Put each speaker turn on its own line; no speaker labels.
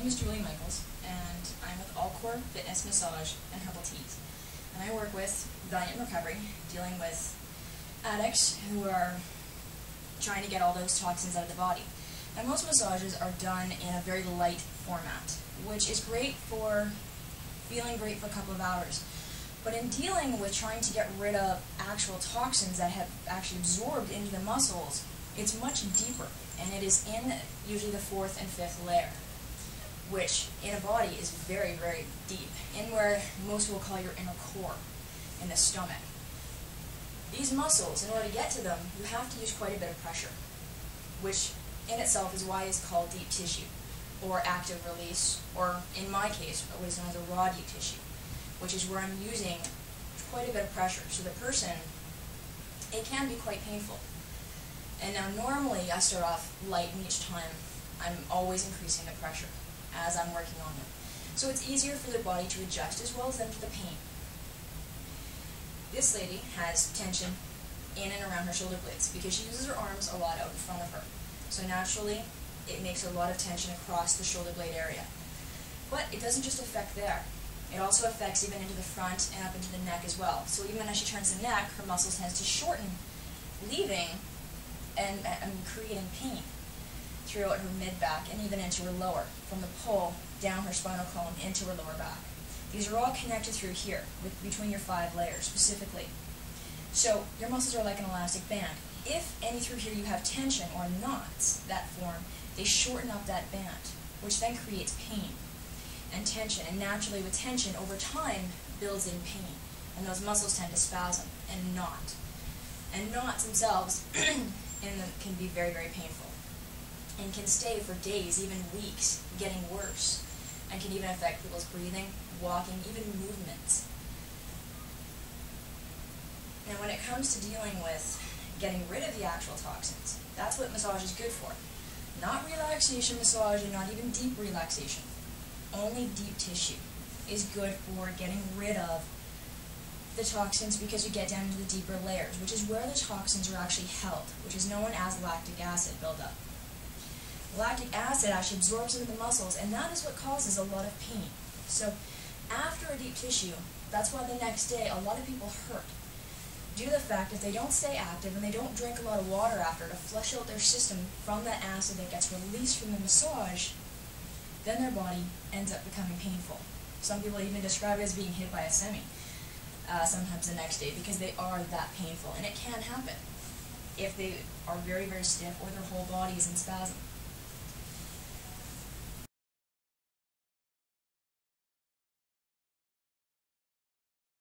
is Julie Michaels, and I'm with Allcore Fitness Massage and Herbal Teas. And I work with Valiant Recovery, dealing with addicts who are trying to get all those toxins out of the body. And most massages are done in a very light format, which is great for feeling great for a couple of hours. But in dealing with trying to get rid of actual toxins that have actually absorbed into the muscles, it's much deeper, and it is in usually the 4th and 5th layer, which in a body is very, very deep, in where most will call your inner core, in the stomach. These muscles, in order to get to them, you have to use quite a bit of pressure, which in itself is why it's called deep tissue, or active release, or in my case, what is known as a raw deep tissue, which is where I'm using quite a bit of pressure. So the person, it can be quite painful. And now normally I start off light, and each time I'm always increasing the pressure as I'm working on them. So it's easier for the body to adjust as well as then for the pain. This lady has tension in and around her shoulder blades because she uses her arms a lot out in front of her. So naturally, it makes a lot of tension across the shoulder blade area. But it doesn't just affect there. It also affects even into the front and up into the neck as well. So even as she turns the neck, her muscles tend to shorten, leaving and creating pain throughout her mid-back and even into her lower, from the pull down her spinal column into her lower back. These are all connected through here, between your 5 layers specifically. So your muscles are like an elastic band. If any through here you have tension or knots that form, they shorten up that band, which then creates pain and tension. And naturally with tension, over time, builds in pain. And those muscles tend to spasm and knot. And knots themselves can be very, very painful, and can stay for days, even weeks, getting worse, and can even affect people's breathing, walking, even movements. Now when it comes to dealing with getting rid of the actual toxins, that's what massage is good for. Not relaxation massage, and not even deep relaxation. Only deep tissue is good for getting rid of the toxins, because you get down into the deeper layers, which is where the toxins are actually held, which is known as lactic acid buildup. Lactic acid actually absorbs into the muscles, and that is what causes a lot of pain. So after a deep tissue, that's why the next day a lot of people hurt, due to the fact that they don't stay active and they don't drink a lot of water after to flush out their system from that acid that gets released from the massage. Then their body ends up becoming painful. Some people even describe it as being hit by a semi. Sometimes the next day, because they are that painful. And it can happen if they are very, very stiff or their whole body is in spasm.